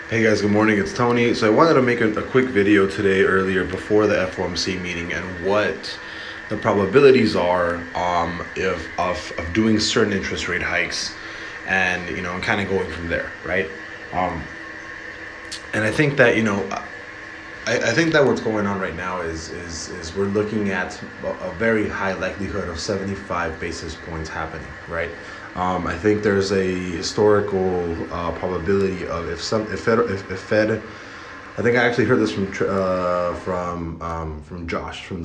Hey guys, good morning. It's Tony. So I wanted to make a quick video today earlier before the FOMC meeting and what the probabilities are of doing certain interest rate hikes and and kind of going from there, right? Um, and I think that I think that what's going on right now is we're looking at a very high likelihood of 75 basis points happening, right? I think there's a historical probability of if Fed. I think I actually heard this from Josh from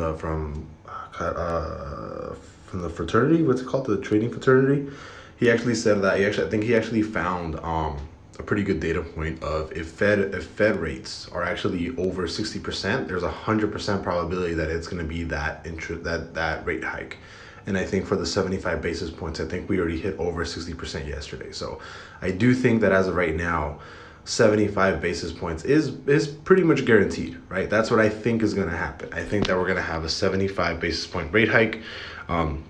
the fraternity. What's it called? The trading fraternity. He actually said that I think he actually found a pretty good data point of if Fed rates are actually over 60%, there's 100% probability that it's going to be that rate hike. And I think for the 75 basis points, I think we already hit over 60% yesterday. So I do think that as of right now, 75 basis points is pretty much guaranteed, right? That's what I think is going to happen. I think that we're going to have a 75 basis point rate hike. And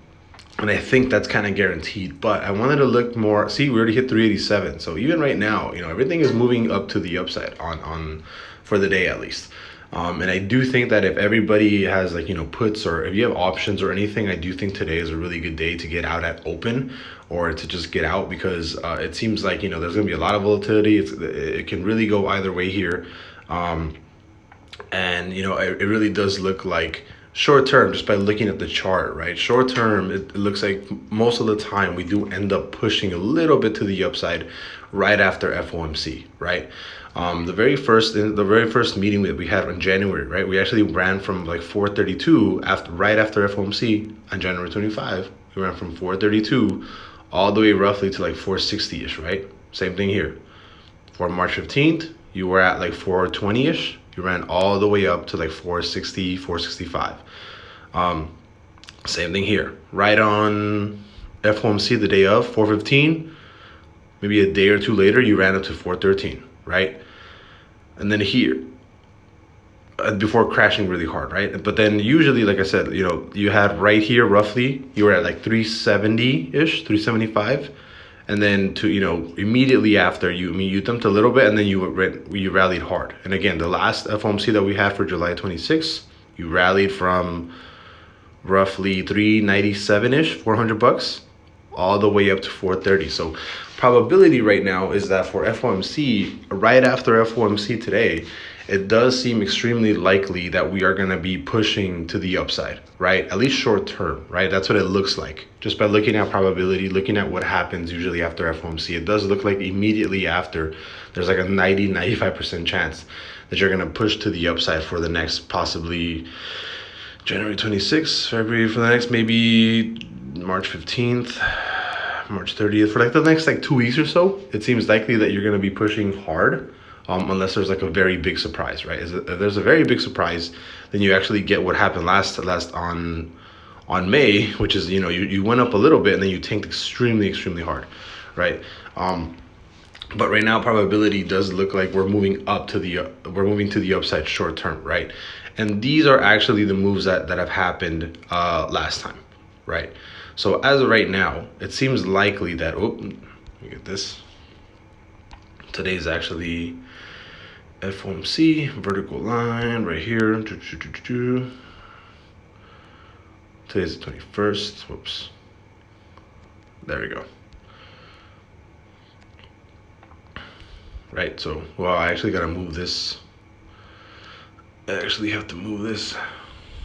I think that's kind of guaranteed. But I wanted to look more. See, we already hit 387. So even right now, everything is moving up to the upside on for the day at least. And I do think that if everybody has puts, or if you have options or anything, I do think today is a really good day to get out at open or to just get out because it seems like there's going to be a lot of volatility. It can really go either way here. And it really does look like short term, just by looking at the chart, right? Short term, it looks like most of the time we do end up pushing a little bit to the upside right after FOMC, right? The very first meeting that we had in January, right? We actually ran from like 432 right after FOMC on January 25. We ran from 432 all the way roughly to like 460-ish, right? Same thing here. For March 15th, you were at like 420-ish. You ran all the way up to like 460, 465. Same thing here. Right on FOMC, the day of, 415, maybe a day or two later, you ran up to 413, right? And then here, before crashing really hard, right? But then usually, like I said, you had right here roughly, you were at like 370-ish, 375. And then immediately after you dumped a little bit and then you rallied hard. And again, the last FOMC that we had for July 26th, you rallied from roughly 397-ish, $400, all the way up to 430. So probability right now is that for FOMC, right after FOMC today, it does seem extremely likely that we are going to be pushing to the upside, right? At least short term, right? That's what it looks like. Just by looking at probability, looking at what happens usually after FOMC, it does look like immediately after, there's like a 95% chance that you're going to push to the upside for the next possibly January 26th, February, for the next maybe March 15th, March 30th, for like the next 2 weeks or so. It seems likely that you're going to be pushing hard. Unless there's like a very big surprise, right? If there's a very big surprise, then you actually get what happened last on May, which is you went up a little bit and then you tanked extremely hard, right? But right now probability does look like we're moving to the upside short term, right? And these are actually the moves that have happened last time, right? So as of right now, it seems likely that let me get this. Today's actually FOMC, vertical line right here. Today's the 21st. Whoops. There we go. Right, so, I actually got to move this. I actually have to move this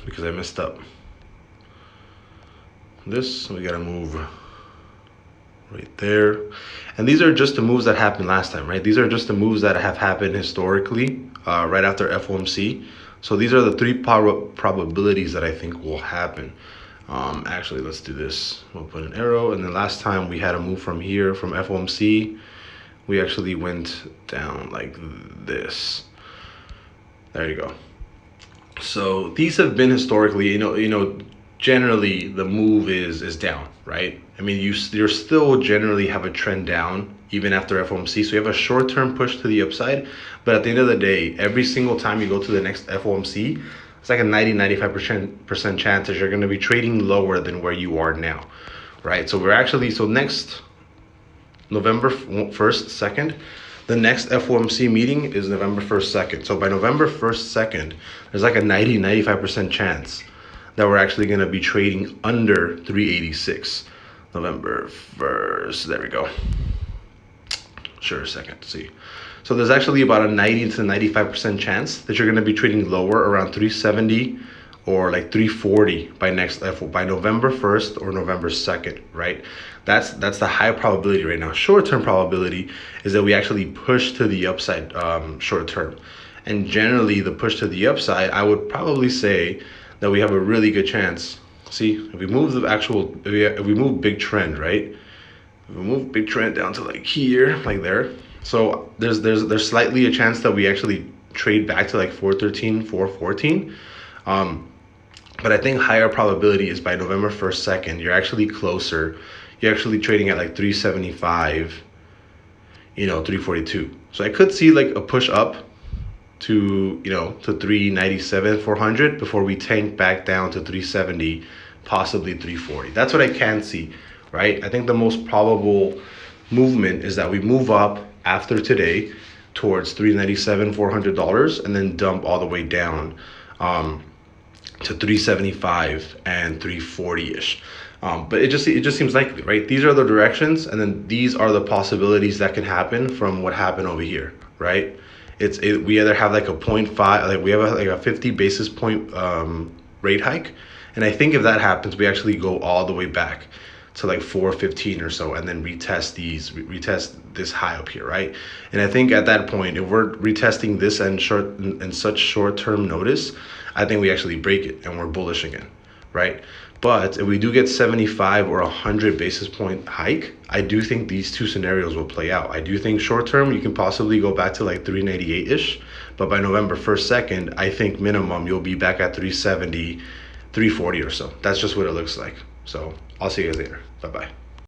because I messed up. We got to move right there. And these are just the moves that happened last time, right? These are just the moves that have happened historically right after FOMC. So these are the three probabilities that I think will happen. Actually, let's do this. We'll put an arrow. And then last time we had a move from here, from FOMC. We actually went down like this. There you go. So these have been historically, generally the move is down, right? I mean, you still generally have a trend down even after FOMC. So you have a short-term push to the upside, but at the end of the day, every single time you go to the next FOMC, it's like a 95% chance that you're going to be trading lower than where you are now, right? So next November 1st, 2nd, The next FOMC meeting is November 1st, 2nd. So by November 1st, 2nd, there's like a 95% chance that we're actually going to be trading under 386. November 1st, there we go. Sure, second, see. So there's actually about a 90 to 95% chance that you're going to be trading lower around 370 or like 340 by November 1st or November 2nd, right? That's the high probability right now. Short-term probability is that we actually push to the upside short-term. And generally the push to the upside, I would probably say that we have a really good chance. See, if we move if we move big trend, right? If we move big trend down to like here, like there. So there's slightly a chance that we actually trade back to like 413, 414. But I think higher probability is by November 1st, 2nd, you're actually closer. You're actually trading at like 375, 342. So I could see like a push up to, to 397, 400 before we tank back down to 370, possibly 340. That's what I can see, right? I think the most probable movement is that we move up after today towards $397, $400 and then dump all the way down to 375 and 340-ish. But it just seems likely, right? These are the directions, and then these are the possibilities that can happen from what happened over here, right? We either have like a 0.5, like we have a 50 basis point rate hike, and I think if that happens, we actually go all the way back to like 415 or so, and then retest this high up here, right? And I think at that point, if we're retesting this and such short-term notice, I think we actually break it and we're bullish again, right? But if we do get 75 or 100 basis point hike, I do think these two scenarios will play out. I do think short-term, you can possibly go back to like 398-ish, but by November 1st, 2nd, I think minimum you'll be back at 370, 340 or so. That's just what it looks like. So I'll see you guys later. Bye-bye.